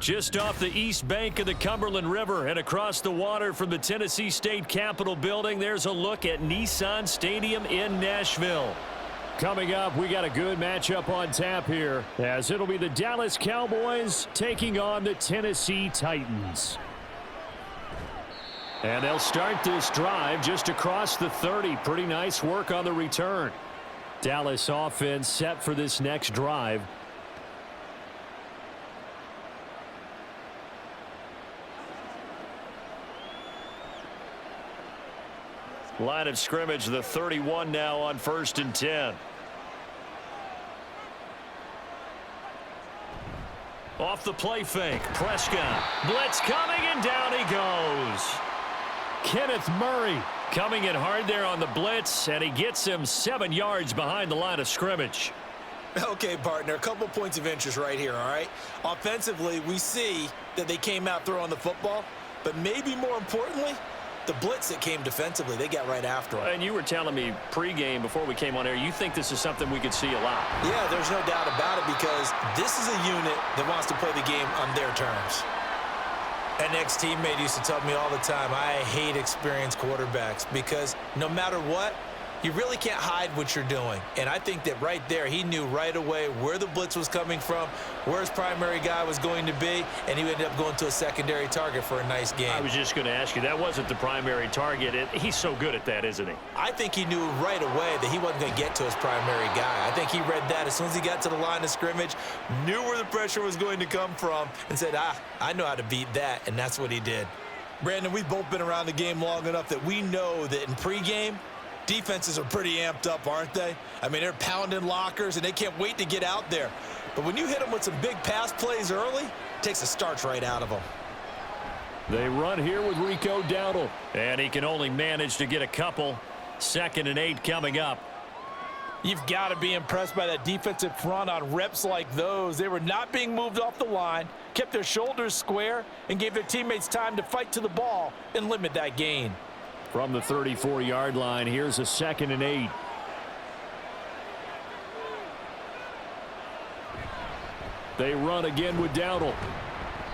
Just off the east bank of the Cumberland River and across the water from the Tennessee State Capitol building, there's a look at Nissan Stadium in Nashville. Coming up, we got a good matchup on tap here, as it'll be the Dallas Cowboys taking on the Tennessee Titans. And they'll start this drive just across the 30. Pretty nice work on the return. Dallas offense set for this next drive. Line of scrimmage, the 31 now on 1st and 10. Off the play fake, Prescott. Blitz coming, and down he goes. Kenneth Murray coming in hard there on the blitz, and he gets him 7 yards behind the line of scrimmage. Okay, partner, a couple points of interest right here, all right? Offensively, we see that they came out throwing the football, but maybe more importantly, the blitz that came defensively, they got right after him. And you were telling me pregame before we came on air, you think this is something we could see a lot. Yeah, there's no doubt about it, because this is a unit that wants to play the game on their terms. An ex-teammate used to tell me all the time, I hate experienced quarterbacks, because no matter what, you really can't hide what you're doing. And I think that right there, he knew right away where the blitz was coming from, where his primary guy was going to be, and he ended up going to a secondary target for a nice game. I was just going to ask you, that wasn't the primary target. He's so good at that, isn't he? I think he knew right away that he wasn't going to get to his primary guy. I think he read that as soon as he got to the line of scrimmage, knew where the pressure was going to come from, and said, I know how to beat that, and that's what he did. Brandon, we've both been around the game long enough that we know that in pregame, defenses are pretty amped up, aren't they? I mean, they're pounding lockers, and they can't wait to get out there. But when you hit them with some big pass plays early, it takes the starch right out of them. They run here with Rico Dowdle, and he can only manage to get a couple. 2nd and 8 coming up. You've got to be impressed by that defensive front on reps like those. They were not being moved off the line, kept their shoulders square, and gave their teammates time to fight to the ball and limit that gain. From the 34-yard line, here's a 2nd and 8. They run again with Dowdle.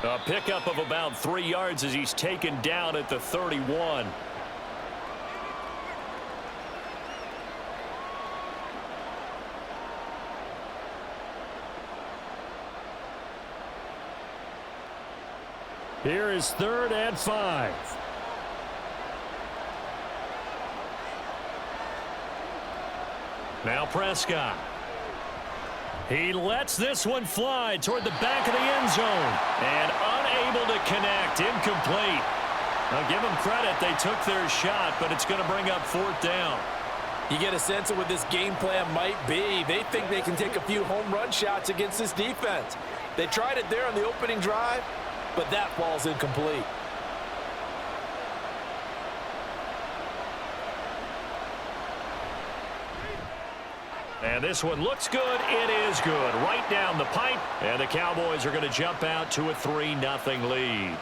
A pickup of about 3 yards as he's taken down at the 31. Here is 3rd and 5. Now Prescott. He lets this one fly toward the back of the end zone. And unable to connect. Incomplete. Now give them credit. They took their shot, but it's going to bring up 4th down. You get a sense of what this game plan might be. They think they can take a few home run shots against this defense. They tried it there on the opening drive, but that falls incomplete. And this one looks good. It is good. Right down the pipe. And the Cowboys are going to jump out to a 3-0 lead.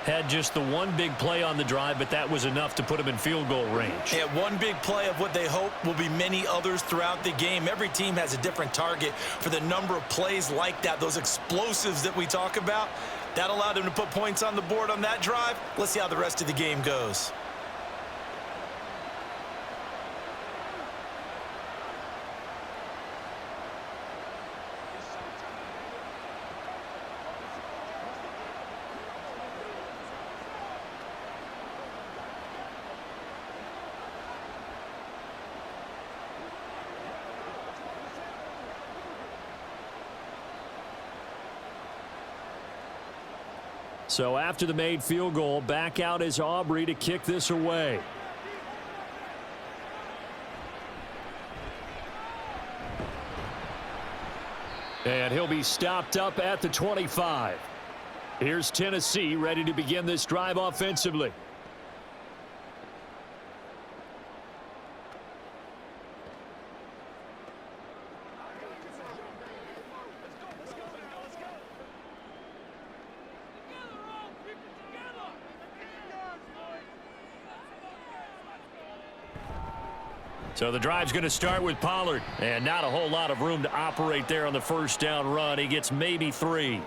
Had just the one big play on the drive, but that was enough to put them in field goal range. Yeah, one big play of what they hope will be many others throughout the game. Every team has a different target for the number of plays like that, those explosives that we talk about. That allowed them to put points on the board on that drive. Let's see how the rest of the game goes. So after the made field goal, back out is Aubrey to kick this away. And he'll be stopped up at the 25. Here's Tennessee ready to begin this drive offensively. So the drive's going to start with Pollard, and not a whole lot of room to operate there on the 1st down run. He gets maybe 3.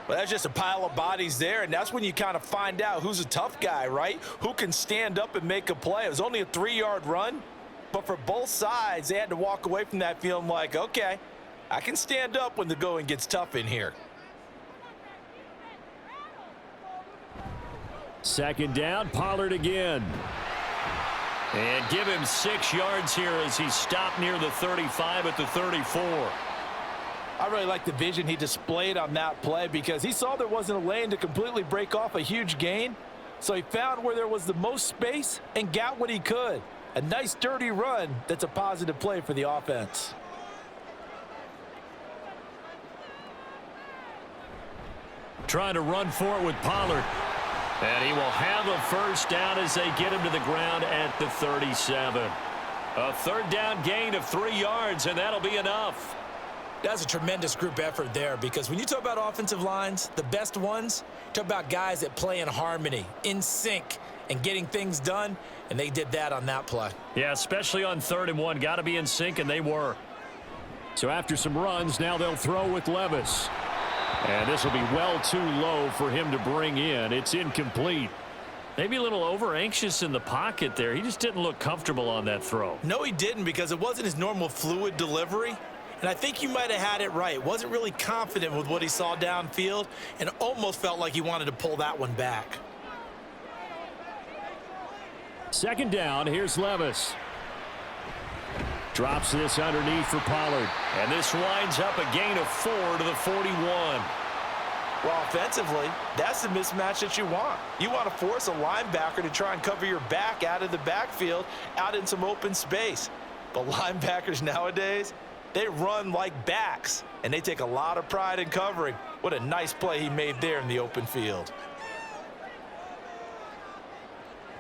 Well, that's just a pile of bodies there, and that's when you kind of find out who's a tough guy, right? Who can stand up and make a play. It was only a 3-yard run, but for both sides, they had to walk away from that feeling like, okay, I can stand up when the going gets tough in here. Second down, Pollard again. And give him 6 yards here as he stopped near the 35 at the 34. I really like the vision he displayed on that play because he saw there wasn't a lane to completely break off a huge gain. So he found where there was the most space and got what he could. A nice dirty run that's a positive play for the offense. Trying to run for it with Pollard. And he will have a first down as they get him to the ground at the 37. A third down gain of 3 yards, and that'll be enough. That's a tremendous group effort there because when you talk about offensive lines, the best ones, talk about guys that play in harmony, in sync, and getting things done, and they did that on that play. Yeah, especially on 3rd and 1. Got to be in sync, and they were. So after some runs, now they'll throw with Levis. And this will be well too low for him to bring in. It's incomplete. Maybe a little over-anxious in the pocket there. He just didn't look comfortable on that throw. No, he didn't because it wasn't his normal fluid delivery. And I think you might have had it right. Wasn't really confident with what he saw downfield and almost felt like he wanted to pull that one back. Second down, here's Levis. Drops this underneath for Pollard. And this winds up a gain of 4 to the 41. Well, offensively, that's the mismatch that you want. You want to force a linebacker to try and cover your back out of the backfield, out in some open space. But linebackers nowadays, they run like backs, and they take a lot of pride in covering. What a nice play he made there in the open field.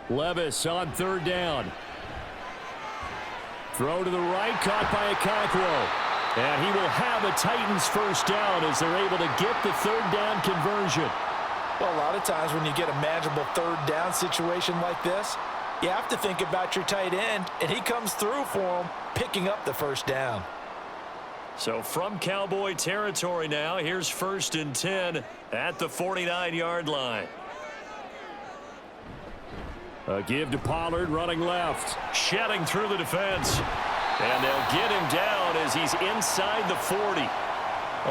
Levis on 3rd down. Throw to the right, caught by Okonkwo. And he will have a Titans first down as they're able to get the 3rd down conversion. Well, a lot of times when you get a manageable 3rd down situation like this, you have to think about your tight end, and he comes through for him, picking up the first down. So from Cowboy territory now, here's 1st and 10 at the 49-yard line. A give to Pollard running left. Shedding through the defense. And they'll get him down as he's inside the 40.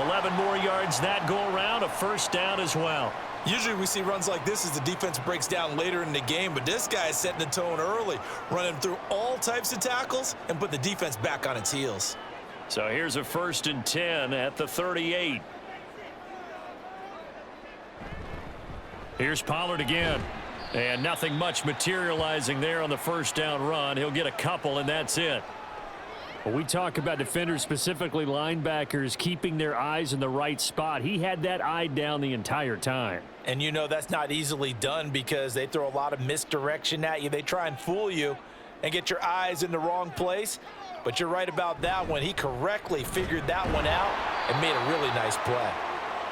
11 more yards that go around, a first down as well. Usually we see runs like this as the defense breaks down later in the game, but this guy is setting the tone early, running through all types of tackles and put the defense back on its heels. So here's a 1st and 10 at the 38. Here's Pollard again. And nothing much materializing there on the first down run. He'll get a couple, and that's it. When we talk about defenders, specifically linebackers, keeping their eyes in the right spot, he had that eye down the entire time. And you know that's not easily done because they throw a lot of misdirection at you. They try and fool you and get your eyes in the wrong place. But you're right about that one. He correctly figured that one out and made a really nice play.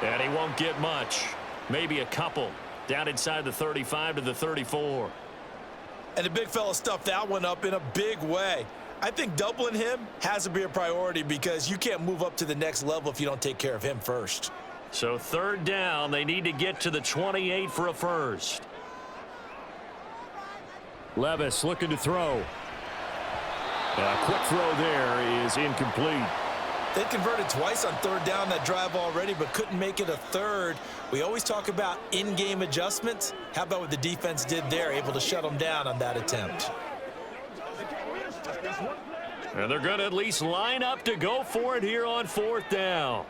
And he won't get much. Maybe a couple. Down inside the 35 to the 34. And the big fella stuffed that one up in a big way. I think doubling him has to be a priority because you can't move up to the next level if you don't take care of him first. So 3rd down, they need to get to the 28 for a first. Levis looking to throw. A quick throw there is incomplete. They converted twice on 3rd down that drive already, but couldn't make it a 3rd. We always talk about in-game adjustments. How about what the defense did there, able to shut them down on that attempt? And they're going to at least line up to go for it here on 4th down.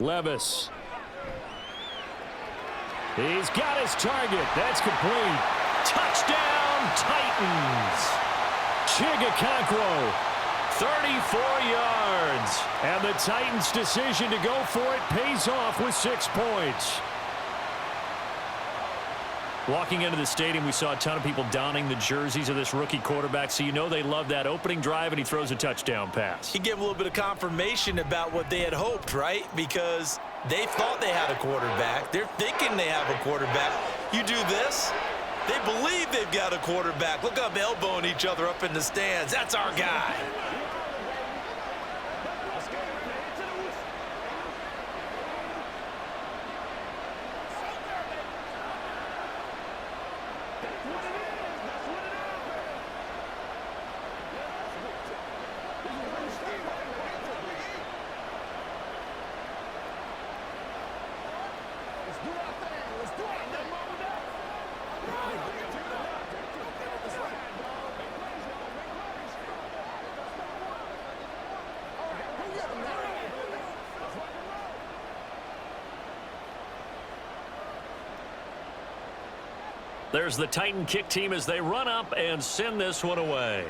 Levis. He's got his target. That's complete. Touchdown, Titans. Okonkwo, 34 yards. And the Titans' decision to go for it pays off with 6 points. Walking into the stadium, we saw a ton of people donning the jerseys of this rookie quarterback, so you know they love that opening drive, and he throws a touchdown pass. He gave a little bit of confirmation about what they had hoped, right? Because they thought they had a quarterback. They're thinking they have a quarterback. You do this, they believe they've got a quarterback. Look up, elbowing each other up in the stands. That's our guy. There's the Titan kick team as they run up and send this one away.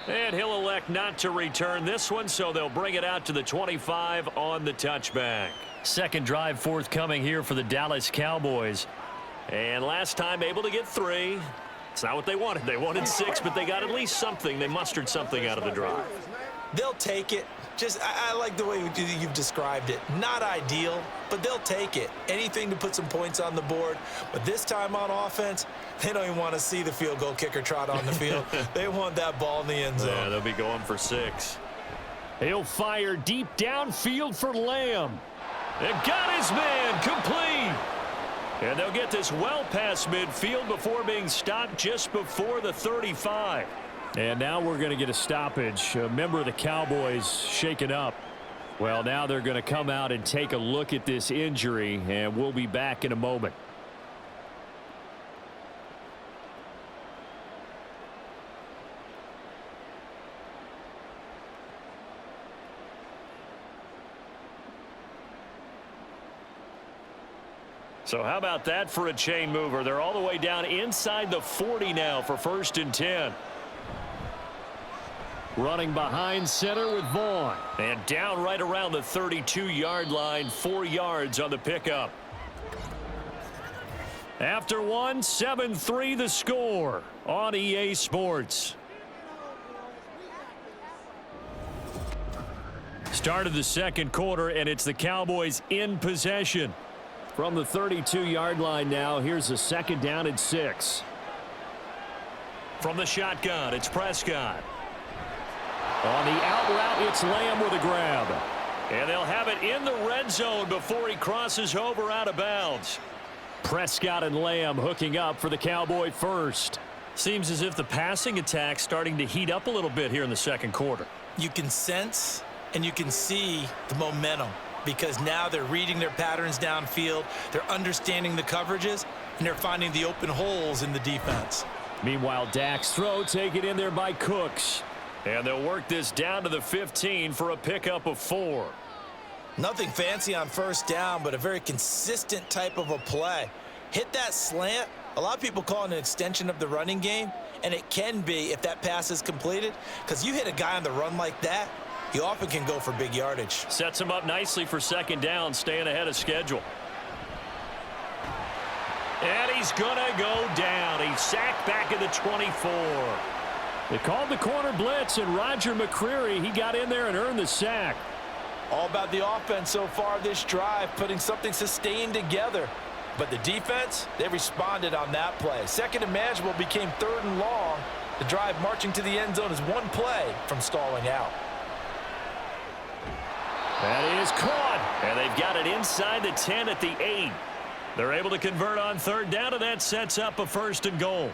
And he'll elect not to return this one, so they'll bring it out to the 25 on the touchback. Second drive forthcoming here for the Dallas Cowboys. And last time able to get 3. It's not what they wanted. They wanted 6, but they got at least something. They mustered something out of the drive. They'll take it. I like the way you've described it. Not ideal, but they'll take it. Anything to put some points on the board. But this time on offense, they don't even want to see the field goal kicker trot on the field. They want that ball in the end zone. Yeah, they'll be going for 6. He'll fire deep downfield for Lamb. And got his man complete. And they'll get this well past midfield before being stopped just before the 35. And now we're going to get a stoppage. A member of the Cowboys shaken up. Well, now they're going to come out and take a look at this injury, and we'll be back in a moment. So how about that for a chain mover? They're all the way down inside the 40 now for 1st and 10. Running behind center with Vaughn. And down right around the 32-yard line, 4 yards on the pickup. After 1, 7-3 the score on EA Sports. Start of the second quarter, and it's the Cowboys in possession. From the 32-yard line now, here's a 2nd down and 6. From the shotgun, it's Prescott. On the out route, it's Lamb with a grab. And they'll have it in the red zone before he crosses over out of bounds. Prescott and Lamb hooking up for the Cowboy first. Seems as if the passing attack's starting to heat up a little bit here in the second quarter. You can sense and you can see the momentum because now they're reading their patterns downfield, they're understanding the coverages, and they're finding the open holes in the defense. Meanwhile, Dak's throw taken in there by Cooks. And they'll work this down to the 15 for a pickup of 4. Nothing fancy on 1st down, but a very consistent type of a play. Hit that slant. A lot of people call it an extension of the running game, and it can be if that pass is completed, because you hit a guy on the run like that, he often can go for big yardage. Sets him up nicely for 2nd down, staying ahead of schedule. And he's going to go down. He's sacked back at the 24. They called the corner blitz, and Roger McCreary, he got in there and earned the sack. All about the offense so far this drive, putting something sustained together. But the defense, they responded on that play. 2nd and manageable became 3rd and long. The drive marching to the end zone is 1 play from stalling out. That is caught, and they've got it inside the 10 at the 8. They're able to convert on 3rd down, and that sets up a 1st and goal.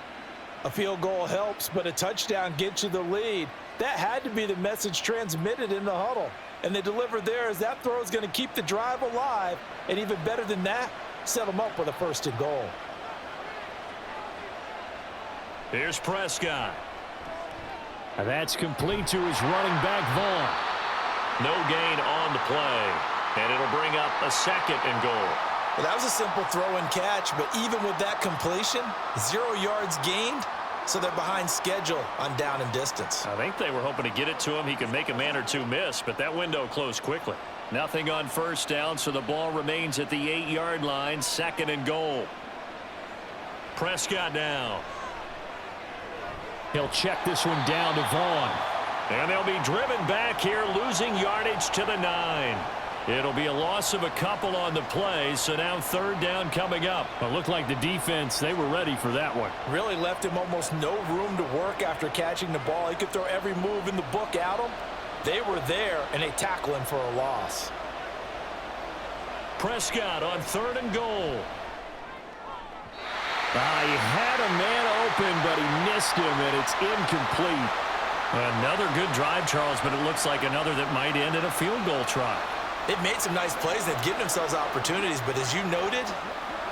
A field goal helps, but a touchdown gets you the lead. That had to be the message transmitted in the huddle. And they delivered there as that throw is going to keep the drive alive. And even better than that, set them up with a 1st and goal. Here's Prescott. And that's complete to his running back, Vaughn. No gain on the play. And it'll bring up a 2nd and goal. Well, that was a simple throw and catch, but even with that completion, 0 yards gained, so they're behind schedule on down and distance. I think they were hoping to get it to him. He could make a man or 2 miss, but that window closed quickly. Nothing on 1st down, so the ball remains at the 8-yard line, 2nd and goal. Prescott now. He'll check this one down to Vaughn. And they'll be driven back here, losing yardage to the 9. It'll be a loss of a couple on the play, so now 3rd down coming up. It looked like the defense, they were ready for that one. Really left him almost no room to work after catching the ball. He could throw every move in the book at him. They were there, and they tackle him for a loss. Prescott on 3rd and goal. He had a man open, but he missed him, and it's incomplete. Another good drive, Charles, but it looks like another that might end in a field goal try. They've made some nice plays. They've given themselves opportunities, but as you noted,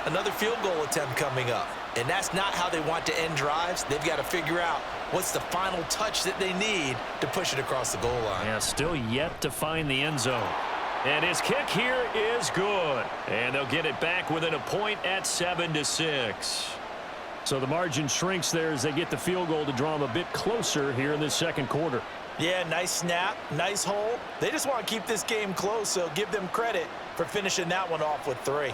another field goal attempt coming up. And that's not how they want to end drives. They've got to figure out what's the final touch that they need to push it across the goal line. Yeah, still yet to find the end zone. And his kick here is good. And they'll get it back within a point at 7-6. So the margin shrinks there as they get the field goal to draw them a bit closer here in this second quarter. Yeah, nice snap, nice hole. They just want to keep this game close, so give them credit for finishing that one off with 3.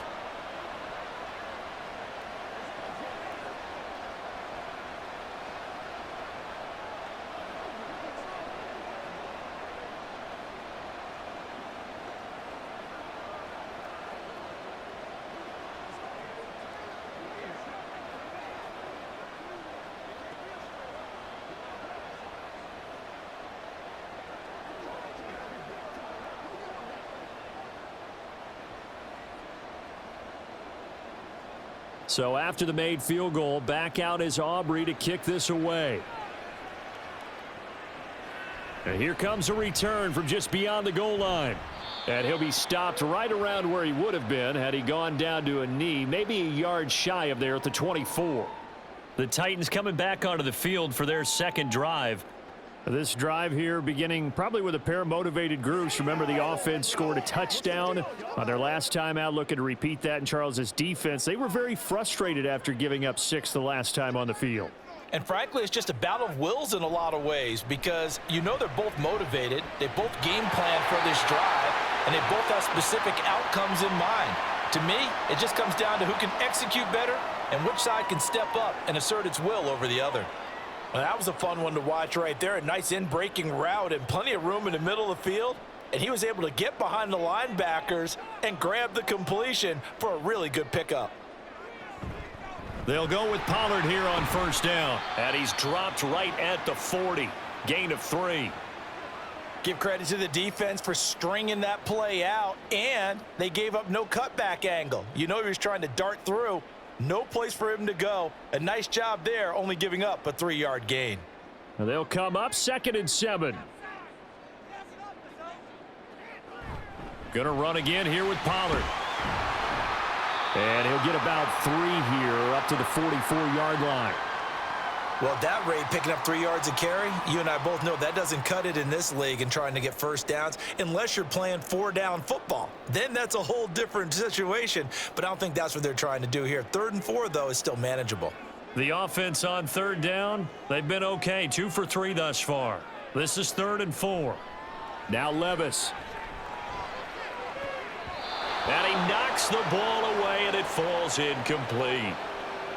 So after the made field goal, back out is Aubrey to kick this away. And here comes a return from just beyond the goal line. And he'll be stopped right around where he would have been had he gone down to a knee, maybe a yard shy of there at the 24. The Titans coming back onto the field for their second drive. This drive here beginning probably with a pair of motivated groups. Remember, the offense scored a touchdown on their last time out, looking to repeat that in Charles's defense. They were very frustrated after giving up 6 the last time on the field. And frankly, it's just a battle of wills in a lot of ways because you know they're both motivated. They both game plan for this drive, and they both have specific outcomes in mind. To me, it just comes down to who can execute better and which side can step up and assert its will over the other. Well, that was a fun one to watch right there. A nice in-breaking route and plenty of room in the middle of the field. And he was able to get behind the linebackers and grab the completion for a really good pickup. They'll go with Pollard here on first down. And he's dropped right at the 40. Gain of 3. Give credit to the defense for stringing that play out. And they gave up no cutback angle. You know he was trying to dart through. No place for him to go. A nice job there, only giving up a 3-yard gain. And they'll come up 2nd and 7. Gonna run again here with Pollard. And he'll get about 3 here up to the 44-yard line. Well, at that rate, picking up 3 yards a carry, you and I both know that doesn't cut it in this league and trying to get first downs unless you're playing 4-down football. Then that's a whole different situation, but I don't think that's what they're trying to do here. 3rd and 4, though, is still manageable. The offense on 3rd down, they've been okay. 2 for 3 thus far. This is 3rd and 4. Now Levis. And he knocks the ball away, and it falls incomplete.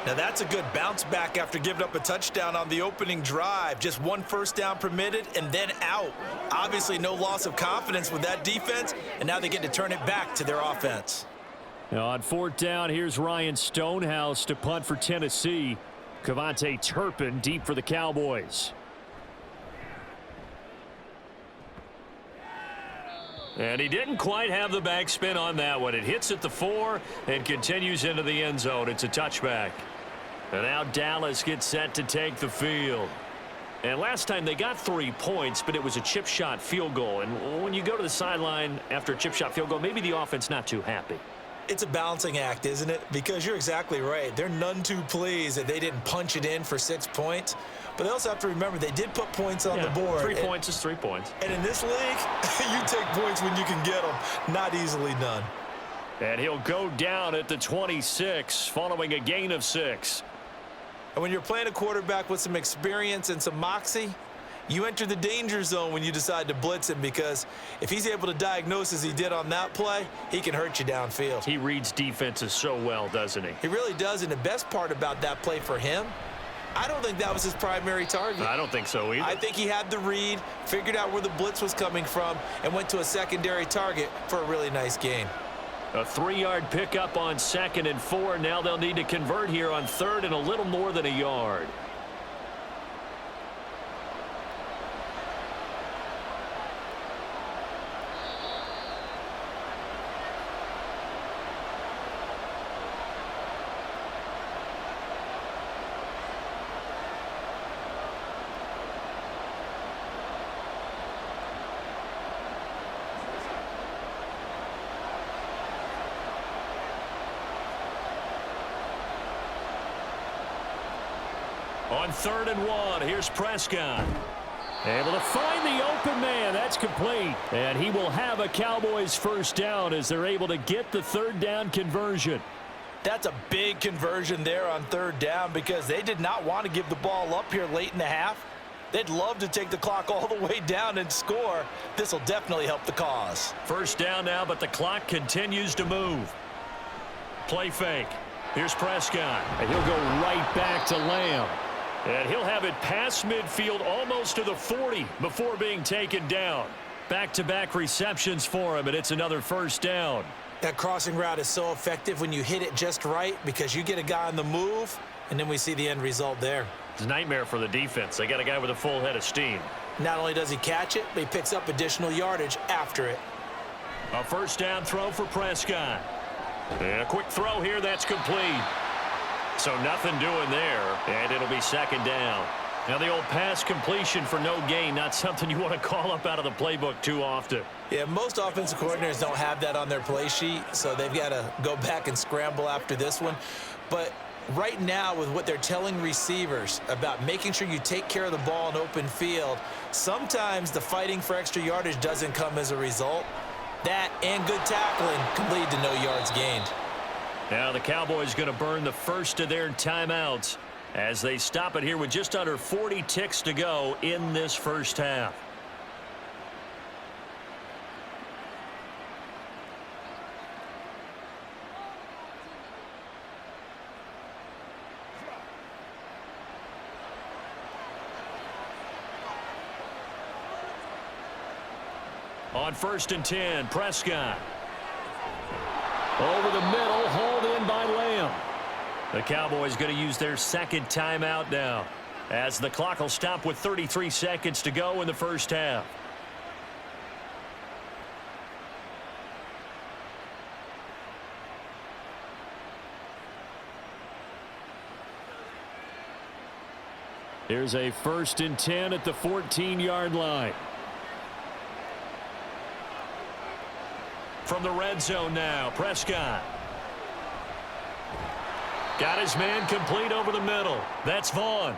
Now that's a good bounce back after giving up a touchdown on the opening drive. Just 1 first down permitted and then out. Obviously no loss of confidence with that defense, and now they get to turn it back to their offense. Now on 4th down, here's Ryan Stonehouse to punt for Tennessee. Cavante Turpin deep for the Cowboys. And he didn't quite have the backspin on that one. It hits at the 4 and continues into the end zone. It's a touchback. And now Dallas gets set to take the field. And last time they got 3 points, but it was a chip shot field goal. And when you go to the sideline after a chip shot field goal, maybe the offense not too happy. It's a balancing act, isn't it? Because you're exactly right. They're none too pleased that they didn't punch it in for 6 points. But they also have to remember they did put points on the board. 3 points is 3 points. And in this league, you take points when you can get them. Not easily done. And he'll go down at the 26 following a gain of 6. And when you're playing a quarterback with some experience and some moxie, you enter the danger zone when you decide to blitz him, because if he's able to diagnose as he did on that play, he can hurt you downfield. He reads defenses so well, doesn't he? He really does, and the best part about that play for him, I don't think that was his primary target. I don't think so either. I think he had the read, figured out where the blitz was coming from, and went to a secondary target for a really nice gain. A 3-yard pickup on 2nd and 4. Now they'll need to convert here on 3rd and a little more than a yard. On 3rd and 1, here's Prescott. Able to find the open man. That's complete. And he will have a Cowboys first down as they're able to get the third down conversion. That's a big conversion there on third down because they did not want to give the ball up here late in the half. They'd love to take the clock all the way down and score. This will definitely help the cause. First down now, but the clock continues to move. Play fake. Here's Prescott. And he'll go right back to Lamb. And he'll have it past midfield almost to the 40 before being taken down. Back-to-back receptions for him, and it's another first down. That crossing route is so effective when you hit it just right because you get a guy on the move, and then we see the end result there. It's a nightmare for the defense. They got a guy with a full head of steam. Not only does he catch it, but he picks up additional yardage after it. A first down throw for Prescott. And a quick throw here, that's complete. So nothing doing there, and it'll be second down. Now the old pass completion for no gain, not something you want to call up out of the playbook too often. Yeah, most offensive coordinators don't have that on their play sheet, so they've got to go back and scramble after this one. But right now, with what they're telling receivers about making sure you take care of the ball in open field, sometimes the fighting for extra yardage doesn't come as a result. That and good tackling can lead to no yards gained. Now the Cowboys going to burn the first of their timeouts as they stop it here with just under 40 ticks to go in this first half. On 1st and 10, Prescott. Over the middle, hauled in by Lamb. The Cowboys going to use their second timeout now as the clock will stop with 33 seconds to go in the first half. Here's a 1st and 10 at the 14-yard line. From the red zone now, Prescott. Got his man complete over the middle. That's Vaughn.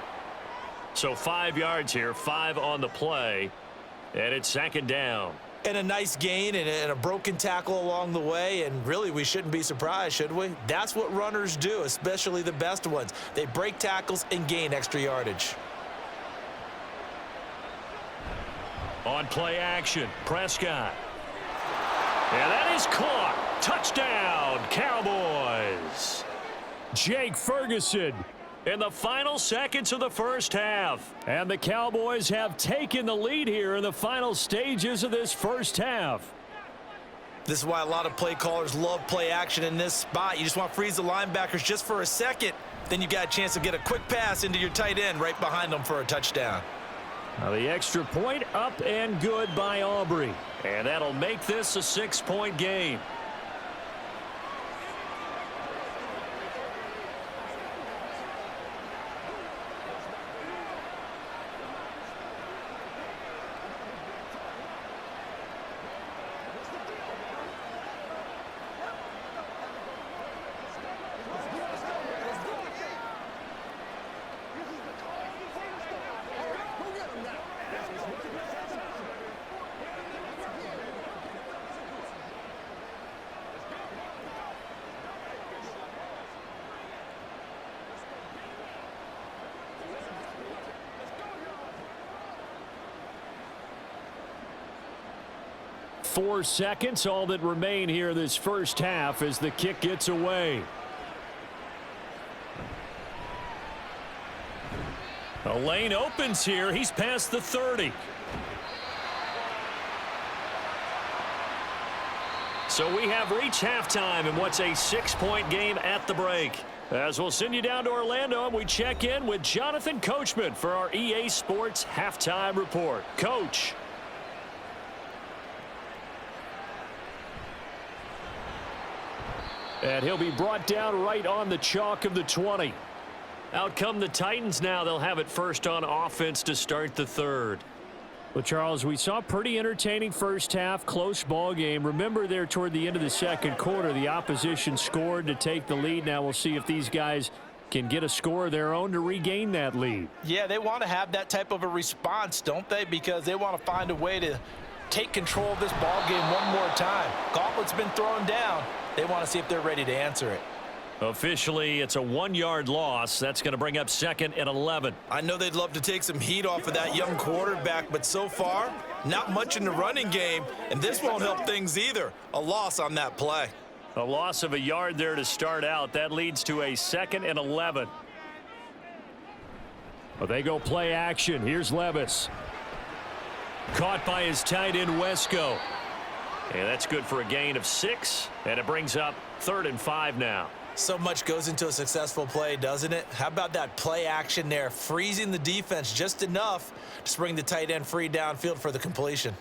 So 5 yards here, 5 on the play, and it's second down. And a nice gain and a broken tackle along the way, and really we shouldn't be surprised, should we? That's what runners do, especially the best ones. They break tackles and gain extra yardage. On play action, Prescott. And that is caught. Touchdown, Cowboys. Jake Ferguson in the final seconds of the first half. And the Cowboys have taken the lead here in the final stages of this first half. This is why a lot of play callers love play action in this spot. You just want to freeze the linebackers just for a second. Then you got a chance to get a quick pass into your tight end right behind them for a touchdown. Now the extra point up and good by Aubrey. And that'll make this a 6-point game. Four seconds, all that remain here this first half as the kick gets away. A lane opens here. He's past the 30. So we have reached halftime in what's a 6-point game at the break. As we'll send you down to Orlando, and we check in with Jonathan Coachman for our EA Sports Halftime Report. Coach. And he'll be brought down right on the chalk of the 20. Out come the Titans now. They'll have it first on offense to start the third. Well, Charles, we saw a pretty entertaining first half, close ball game. Remember there toward the end of the second quarter, the opposition scored to take the lead. Now we'll see if these guys can get a score of their own to regain that lead. Yeah, they want to have that type of a response, don't they? Because they want to find a way to take control of this ball game one more time. Gauntlet's been thrown down. They want to see if they're ready to answer it. Officially, it's a 1-yard loss. That's going to bring up 2nd and 11. I know they'd love to take some heat off of that young quarterback, but so far, not much in the running game, and this won't help things either. A loss on that play. A loss of a yard there to start out. That leads to a 2nd and 11. Well, they go play action. Here's Levis. Caught by his tight end, Wesco. And that's good for a gain of 6, and it brings up 3rd and 5 now. So much goes into a successful play, doesn't it? How about that play action there, freezing the defense just enough to bring the tight end free downfield for the completion.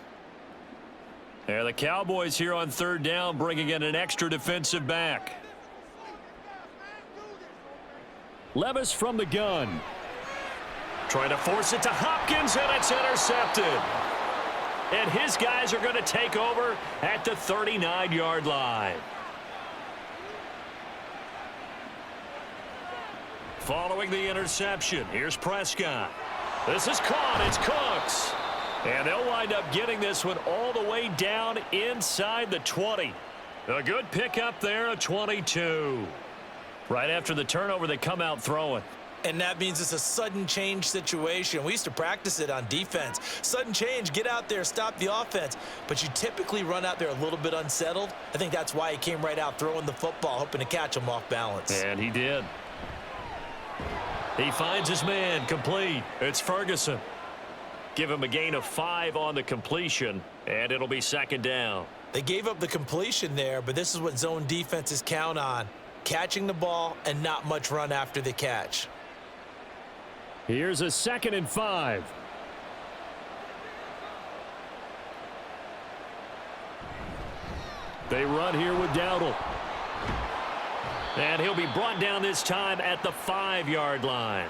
And the Cowboys here on 3rd down, bringing in an extra defensive back. Levis from the gun. Trying to force it to Hopkins, and it's intercepted. And his guys are going to take over at the 39-yard line. Following the interception, here's Prescott. This is caught. It's Cooks. And they'll wind up getting this one all the way down inside the 20. A good pickup there, a 22. Right after the turnover, they come out throwing. And that means it's a sudden change situation. We used to practice it on defense. Sudden change, get out there, stop the offense. But you typically run out there a little bit unsettled. I think that's why he came right out throwing the football, hoping to catch him off balance. And he did. He finds his man, complete. It's Ferguson. Give him a gain of 5 on the completion, and it'll be 2nd down. They gave up the completion there, but this is what zone defenses count on. Catching the ball and not much run after the catch. Here's a 2nd and 5. They run here with Dowdle. And he'll be brought down this time at the 5-yard line.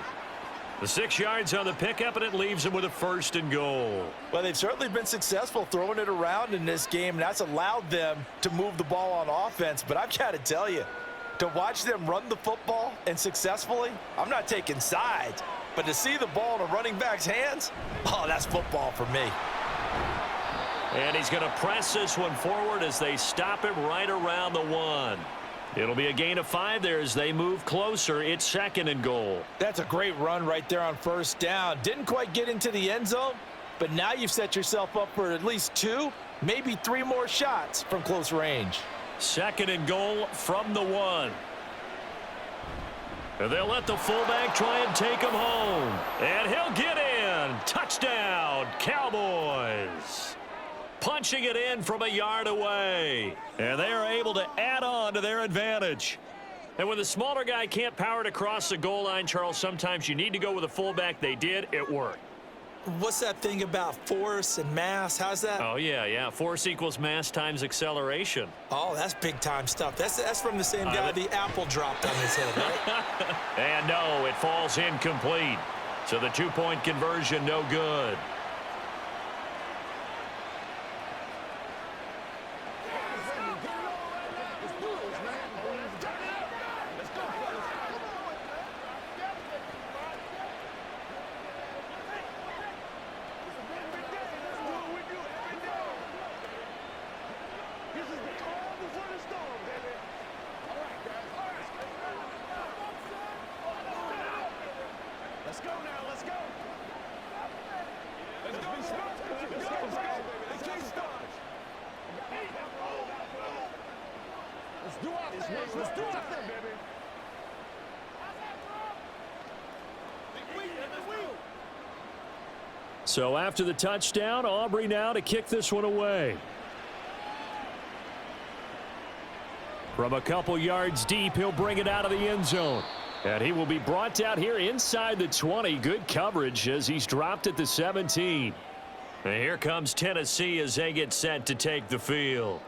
The 6 yards on the pickup, and it leaves him with a 1st and goal. Well, they've certainly been successful throwing it around in this game, and that's allowed them to move the ball on offense. But I've got to tell you, to watch them run the football and successfully, I'm not taking sides. But to see the ball in a running back's hands, oh, that's football for me. And he's going to press this one forward as they stop him right around the 1. It'll be a gain of 5 there as they move closer. It's 2nd and goal. That's a great run right there on 1st down. Didn't quite get into the end zone, but now you've set yourself up for at least 2, maybe 3 more shots from close range. 2nd and goal from the 1. And they'll let the fullback try and take him home. And he'll get in. Touchdown, Cowboys. Punching it in from a yard away. And they are able to add on to their advantage. And when the smaller guy can't power it across the goal line, Charles, sometimes you need to go with a fullback. They did. It worked. What's that thing about force and mass? How's that? Oh, yeah. Force equals mass times acceleration. Oh, that's big-time stuff. That's from the same guy the apple dropped on his head, right? And no, it falls incomplete. So the 2-point conversion, no good. So after the touchdown, Aubrey now to kick this one away. From a couple yards deep, he'll bring it out of the end zone. And he will be brought down here inside the 20. Good coverage as he's dropped at the 17. And here comes Tennessee as they get set to take the field.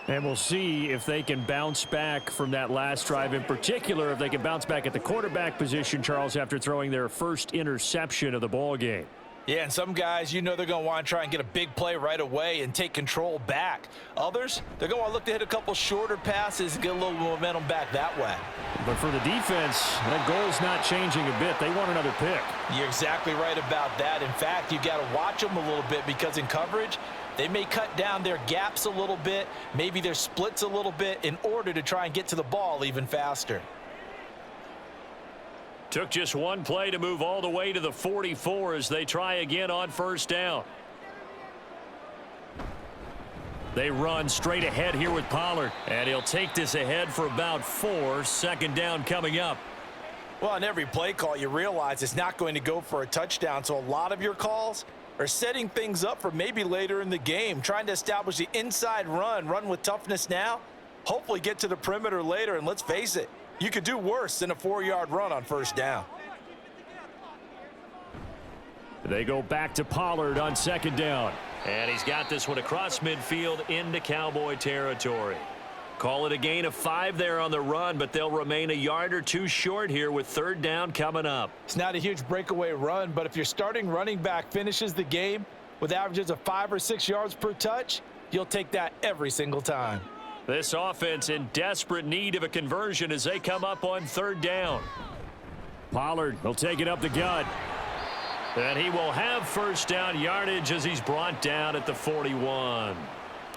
And we'll see if they can bounce back from that last drive. In particular, if they can bounce back at the quarterback position, Charles, after throwing their first interception of the ball game. Yeah, and some guys, you know they're going to want to try and get a big play right away and take control back. Others, they're going to want to look to hit a couple shorter passes and get a little momentum back that way. But for the defense, that goal's not changing a bit. They want another pick. You're exactly right about that. In fact, you've got to watch them a little bit because in coverage, they may cut down their gaps a little bit, maybe their splits a little bit in order to try and get to the ball even faster. Took just one play to move all the way to the 44 as they try again on first down. They run straight ahead here with Pollard, and he'll take this ahead for about 4. Second down coming up. Well, on every play call, you realize it's not going to go for a touchdown, so a lot of your calls are setting things up for maybe later in the game, trying to establish the inside run with toughness now, hopefully get to the perimeter later, and let's face it, you could do worse than a 4-yard run on first down. They go back to Pollard on second down. And he's got this one across midfield into Cowboy territory. Call it a gain of 5 there on the run, but they'll remain a yard or 2 short here with third down coming up. It's not a huge breakaway run, but if your starting running back finishes the game with averages of 5 or 6 yards per touch, you'll take that every single time. This offense in desperate need of a conversion as they come up on third down. Pollard will take it up the gut. And he will have first down yardage as he's brought down at the 41.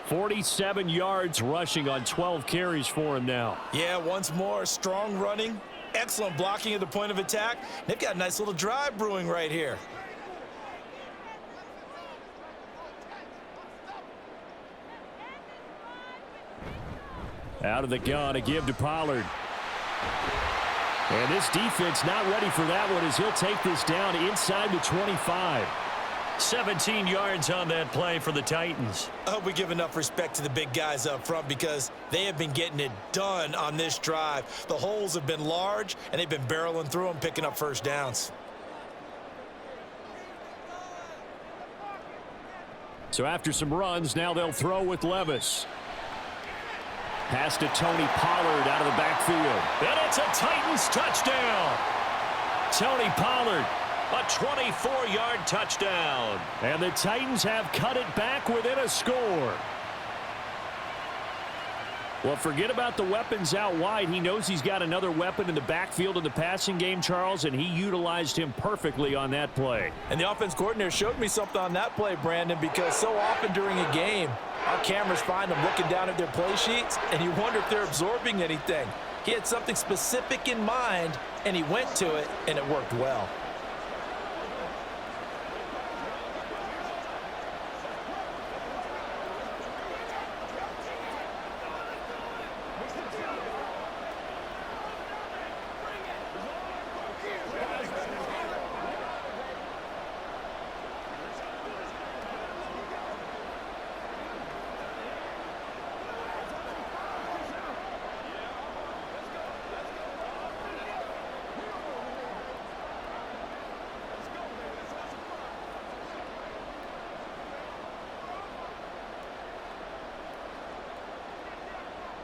47 yards rushing on 12 carries for him now. Yeah, once more, strong running, excellent blocking at the point of attack. They've got a nice little drive brewing right here. Out of the gun, a give to Pollard. And this defense not ready for that one as he'll take this down inside the 25. 17 yards on that play for the Titans. I hope we give enough respect to the big guys up front because they have been getting it done on this drive. The holes have been large, and they've been barreling through them, picking up first downs. So after some runs, now they'll throw with Levis. Pass to Tony Pollard out of the backfield. And it's a Titans touchdown. Tony Pollard, a 24-yard touchdown. And the Titans have cut it back within a score. Well, forget about the weapons out wide. He knows he's got another weapon in the backfield in the passing game, Charles, and he utilized him perfectly on that play. And the offense coordinator showed me something on that play, Brandon, because so often during a game, our cameras find them looking down at their play sheets, and you wonder if they're absorbing anything. He had something specific in mind, and he went to it, and it worked well.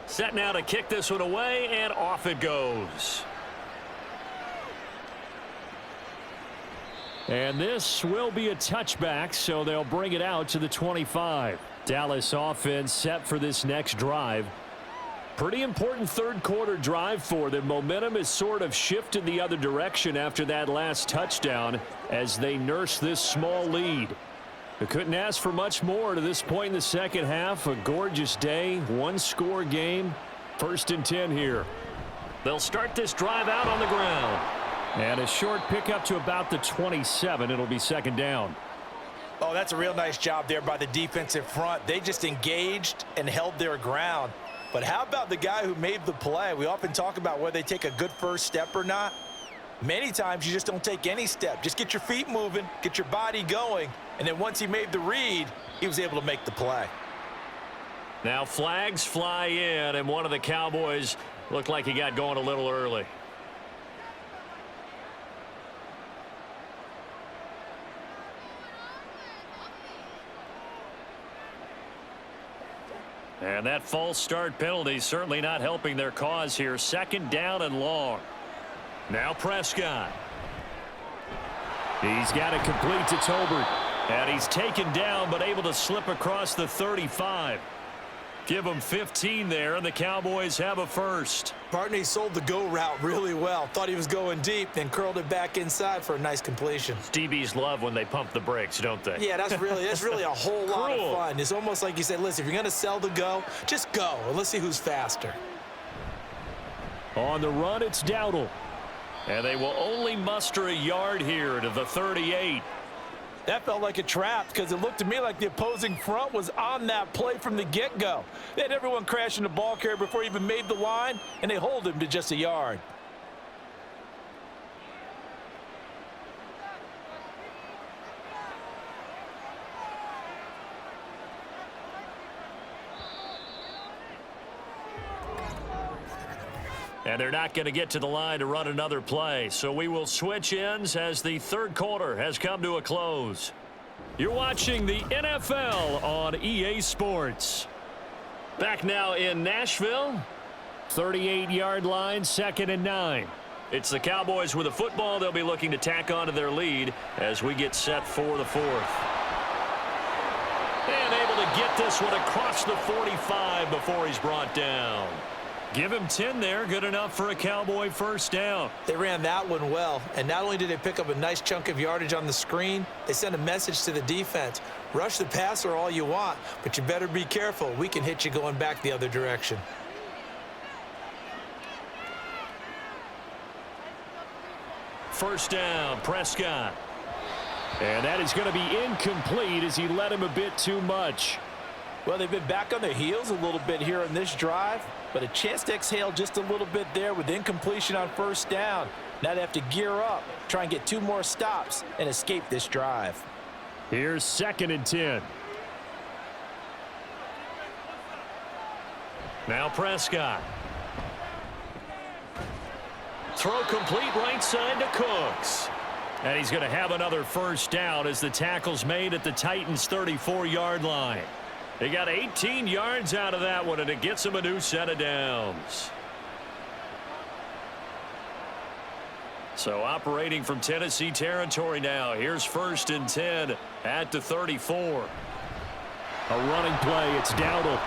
Set now to kick this one away, and off it goes. And this will be a touchback, so they'll bring it out to the 25. Dallas offense set for this next drive. Pretty important third quarter drive for them. Momentum has sort of shifted the other direction after that last touchdown as they nurse this small lead. They couldn't ask for much more to this point in the second half. A gorgeous day, one-score game, 1st and 10 here. They'll start this drive out on the ground. And a short pickup to about the 27. It'll be second down. Oh, that's a real nice job there by the defensive front. They just engaged and held their ground. But how about the guy who made the play? We often talk about whether they take a good first step or not. Many times you just don't take any step. Just get your feet moving, get your body going, and then once he made the read, he was able to make the play. Now flags fly in, and one of the Cowboys looked like he got going a little early. And that false start penalty certainly not helping their cause here. Second down and long. Now Prescott. He's got it complete to Tolbert. And he's taken down but able to slip across the 35. Give him 15 there, and the Cowboys have a first. Partner, he sold the go route really well. Thought he was going deep, then curled it back inside for a nice completion. DBs love when they pump the brakes, don't they? Yeah, that's really a whole lot of fun. It's almost like you said, listen, if you're going to sell the go, just go, and let's see who's faster. On the run, it's Dowdle. And they will only muster a yard here to the 38. That felt like a trap because it looked to me like the opposing front was on that play from the get-go. They had everyone crashing the ball carrier before he even made the line, and they hold him to just a yard. And they're not going to get to the line to run another play. So we will switch ends as the third quarter has come to a close. You're watching the NFL on EA Sports. Back now in Nashville. 38-yard line, 2nd and 9. It's the Cowboys with the football. They'll be looking to tack on to their lead as we get set for the fourth. And able to get this one across the 45 before he's brought down. Give him 10 there. Good enough for a Cowboy first down. They ran that one well, and not only did they pick up a nice chunk of yardage on the screen, they sent a message to the defense. Rush the passer all you want, but you better be careful. We can hit you going back the other direction. First down, Prescott. And that is going to be incomplete as he led him a bit too much. Well, they've been back on their heels a little bit here in this drive, but a chance to exhale just a little bit there with incompletion on first down. Now they have to gear up, try and get 2 more stops, and escape this drive. Here's 2nd and 10. Now Prescott. Throw complete right side to Cooks. And he's going to have another first down as the tackle's made at the Titans' 34-yard line. They got 18 yards out of that one, and it gets them a new set of downs. So operating from Tennessee territory now. Here's 1st and 10 at the 34. A running play. It's Dowdle.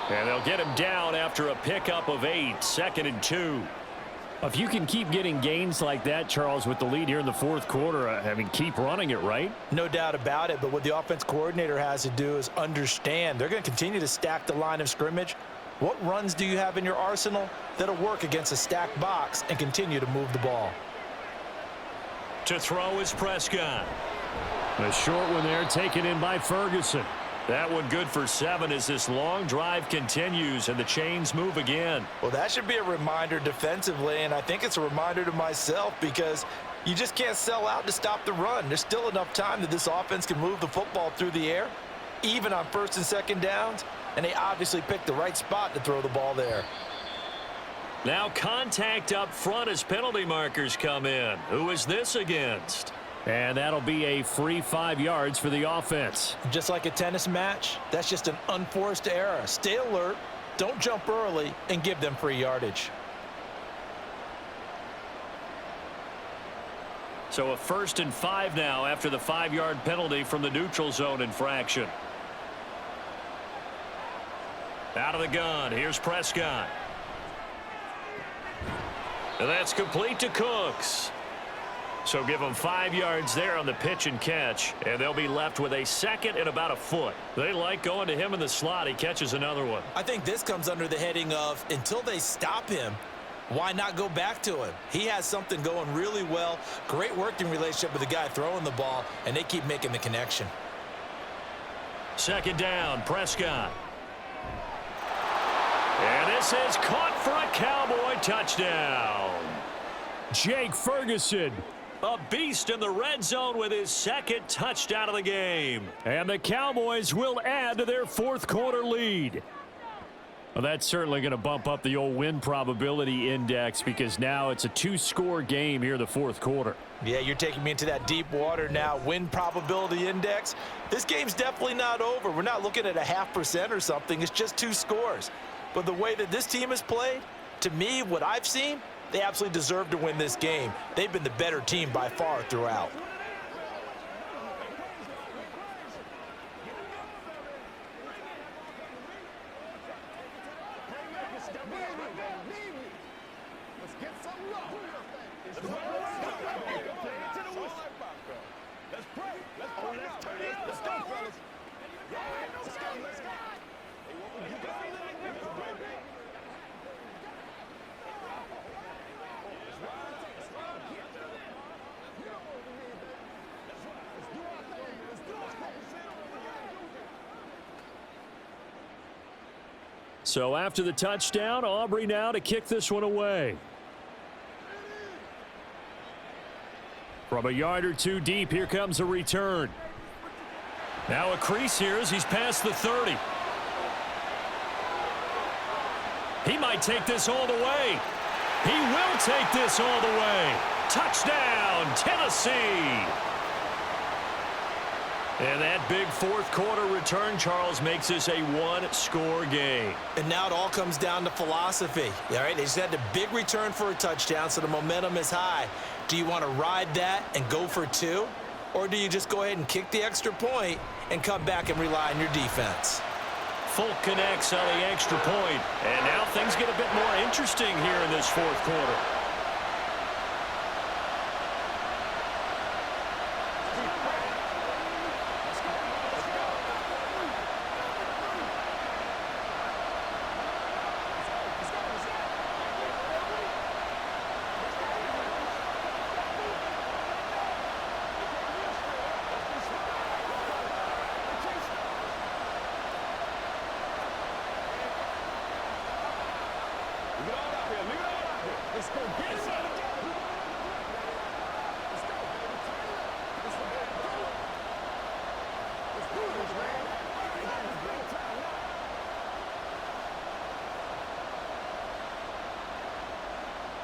And they'll get him down after a pickup of 8. 2nd and 2. If you can keep getting gains like that, Charles, with the lead here in the fourth quarter, I mean, keep running it, right? No doubt about it, but what the offense coordinator has to do is understand they're going to continue to stack the line of scrimmage. What runs do you have in your arsenal that'll work against a stacked box and continue to move the ball? To throw is Prescott. A short one there taken in by Ferguson. That one good for 7 as this long drive continues and the chains move again. Well, that should be a reminder defensively, and I think it's a reminder to myself because you just can't sell out to stop the run. There's still enough time that this offense can move the football through the air, even on 1st and 2nd downs, and they obviously picked the right spot to throw the ball there. Now contact up front as penalty markers come in. Who is this against? And that'll be a free 5 yards for the offense. Just like a tennis match, that's just an unforced error. Stay alert, don't jump early, and give them free yardage. So a 1st and 5 now after the 5-yard penalty from the neutral zone infraction. Out of the gun, here's Prescott. And that's complete to Cooks. So give them 5 yards there on the pitch and catch, and they'll be left with a 2nd and about a foot. They like going to him in the slot. He catches another one. I think this comes under the heading of until they stop him, why not go back to him? He has something going really well. Great working relationship with the guy throwing the ball, and they keep making the connection. 2nd down, Prescott. And this is caught for a Cowboy touchdown. Jake Ferguson, a beast in the red zone with his 2nd touchdown of the game. And the Cowboys will add to their fourth quarter lead. Well, that's certainly going to bump up the old win probability index because now it's a 2-score game here in the fourth quarter. Yeah, you're taking me into that deep water now. Win probability index. This game's definitely not over. We're not looking at a 0.5% or something. It's just 2 scores. But the way that this team has played, to me, what I've seen, they absolutely deserve to win this game. They've been the better team by far throughout. So after the touchdown, Aubrey now to kick this one away. From a yard or two deep, here comes a return. Now a crease here as he's past the 30. He might take this all the way. He will take this all the way. Touchdown, Tennessee. And that big fourth quarter return, Charles, makes this a one-score game. And now it all comes down to philosophy. All right, they just had a big return for a touchdown, so the momentum is high. Do you want to ride that and go for two? Or do you just go ahead and kick the extra point and come back and rely on your defense? Folk connects on the extra point. And now things get a bit more interesting here in this fourth quarter.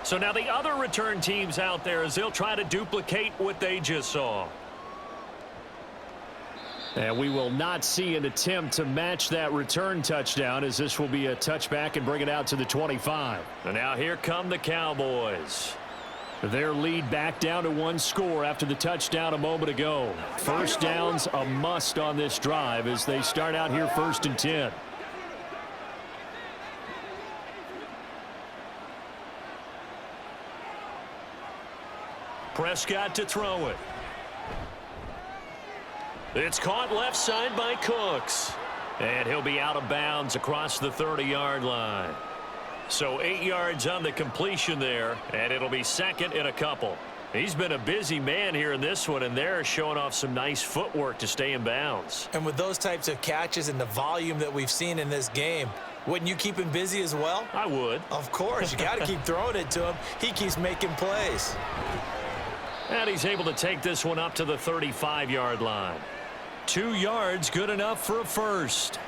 So now the other return teams out there as they'll try to duplicate what they just saw. And we will not see an attempt to match that return touchdown as this will be a touchback and bring it out to the 25. And now here come the Cowboys. Their lead back down to one score after the touchdown a moment ago. First down's a must on this drive as they start out here 1st and 10. Prescott to throw it. It's caught left side by Cooks. And he'll be out of bounds across the 30-yard line. So 8 yards on the completion there, and it'll be second and a couple. He's been a busy man here in this one, and they're showing off some nice footwork to stay in bounds. And with those types of catches and the volume that we've seen in this game, wouldn't you keep him busy as well? I would. Of course. You got to keep throwing it to him. He keeps making plays. And he's able to take this one up to the 35-yard line. 2 yards, good enough for a first.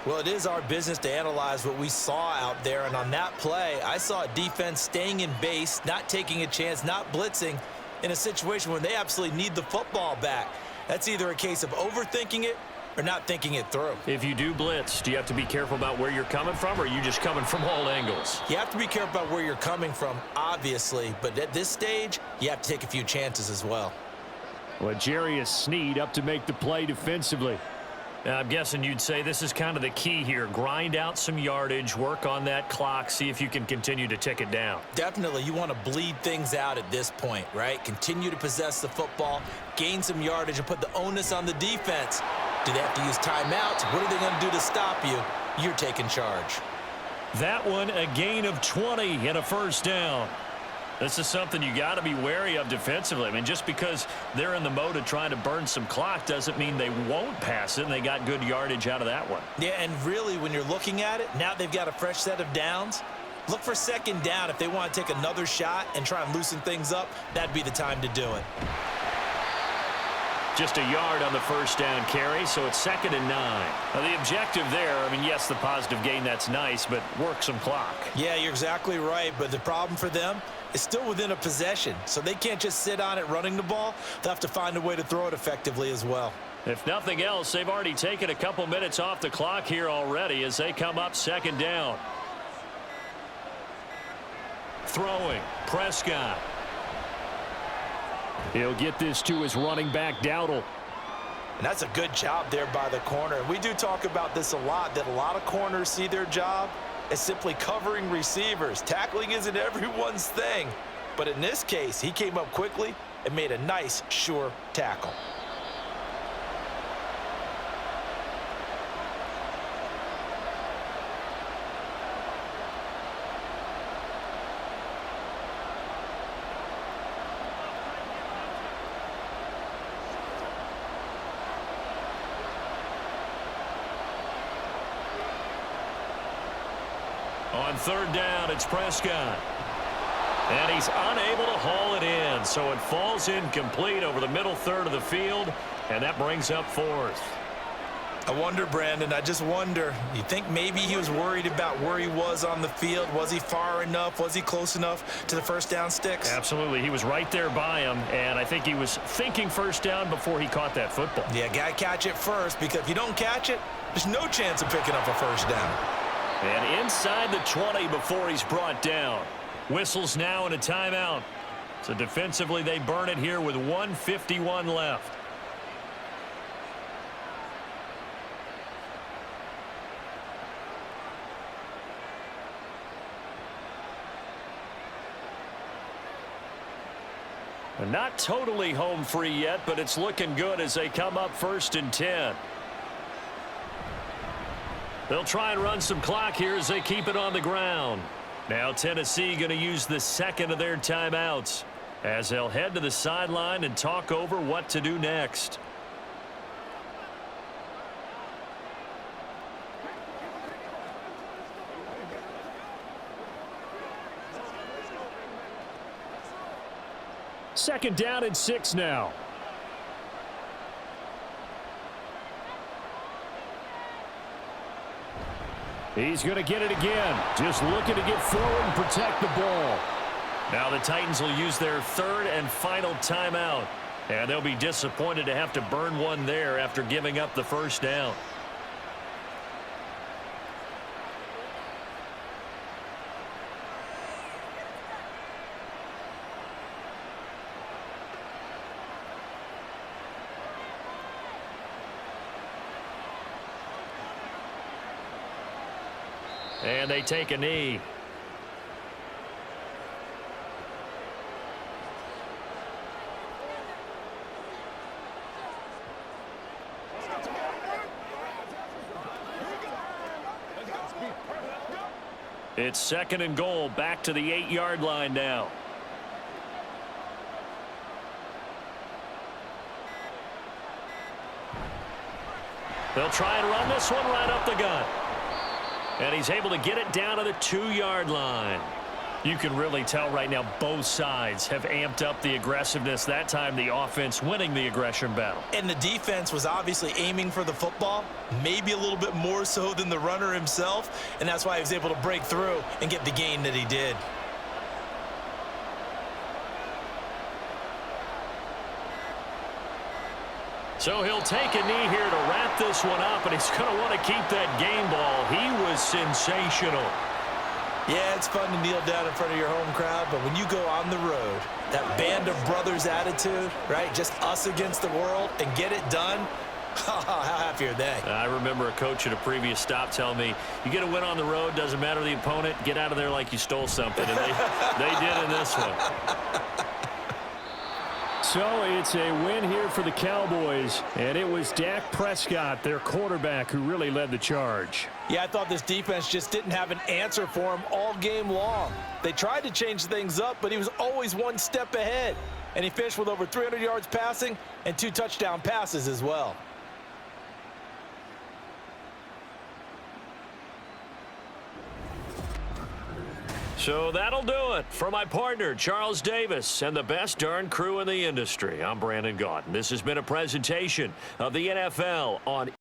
Well, it is our business to analyze what we saw out there, and on that play, I saw a defense staying in base, not taking a chance, not blitzing in a situation where they absolutely need the football back. That's either a case of overthinking it or not thinking it through. If you do blitz, do you have to be careful about where you're coming from, or are you just coming from all angles? You have to be careful about where you're coming from, obviously, but at this stage, you have to take a few chances as well. Well, Jarius Sneed up to make the play defensively. I'm guessing you'd say this is kind of the key here. Grind out some yardage, work on that clock, see if you can continue to tick it down. Definitely. You want to bleed things out at this point, right? Continue to possess the football, gain some yardage, and put the onus on the defense. Do they have to use timeouts? What are they going to do to stop you? You're taking charge. That one, a gain of 20 and a first down. This is something you got to be wary of defensively. I mean, just because they're in the mode of trying to burn some clock doesn't mean they won't pass it, and they got good yardage out of that one. Yeah, and really, when you're looking at it, now they've got a fresh set of downs. Look for second down. If they want to take another shot and try and loosen things up, that'd be the time to do it. Just a yard on the first down carry, so it's 2nd and 9. Now, the objective there, I mean, yes, the positive gain, that's nice, but work some clock. Yeah, you're exactly right, but the problem for them is still within a possession, so they can't just sit on it running the ball. They'll have to find a way to throw it effectively as well. If nothing else, they've already taken a couple minutes off the clock here already as they come up 2nd down. throwing. Prescott. He'll get this to his running back, Dowdle. And that's a good job there by the corner. We do talk about this a lot, that a lot of corners see their job as simply covering receivers. Tackling isn't everyone's thing. But in this case, he came up quickly and made a nice, sure tackle. On third down, it's Prescott. And he's unable to haul it in, so it falls incomplete over the middle third of the field, and that brings up fourth. I wonder, Brandon, I just wonder, you think maybe he was worried about where he was on the field? Was he far enough? Was he close enough to the first down sticks? Absolutely. He was right there by him, and I think he was thinking first down before he caught that football. Yeah, got to catch it first, because if you don't catch it, there's no chance of picking up a first down. And inside the 20 before he's brought down. Whistles now and a timeout. So defensively, they burn it here with 1:51 left. And not totally home free yet, but it's looking good as they come up 1st and 10. They'll try and run some clock here as they keep it on the ground. Now Tennessee going to use the second of their timeouts as they'll head to the sideline and talk over what to do next. Second down and 6 now. He's going to get it again. Just looking to get forward and protect the ball. Now the Titans will use their third and final timeout. And they'll be disappointed to have to burn one there after giving up the first down. And they take a knee. It's 2nd and goal, back to the 8-yard line now. They'll try and run this one right up the gut. And he's able to get it down to the 2-yard line. You can really tell right now both sides have amped up the aggressiveness. That time the offense winning the aggression battle. And the defense was obviously aiming for the football, maybe a little bit more so than the runner himself, and that's why he was able to break through and get the gain that he did. So he'll take a knee here to wrap this one up, and he's going to want to keep that game ball. He was sensational. Yeah, it's fun to kneel down in front of your home crowd, but when you go on the road, that band of brothers attitude, right, just us against the world, and get it done, how happy are they? I remember a coach at a previous stop telling me, you get a win on the road, doesn't matter the opponent, get out of there like you stole something, and they did in this one. So it's a win here for the Cowboys, and it was Dak Prescott, their quarterback, who really led the charge. Yeah, I thought this defense just didn't have an answer for him all game long. They tried to change things up, but he was always one step ahead. And he finished with over 300 yards passing and 2 touchdown passes as well. So that'll do it. For my partner, Charles Davis, and the best darn crew in the industry, I'm Brandon Gaudin. This has been a presentation of the NFL on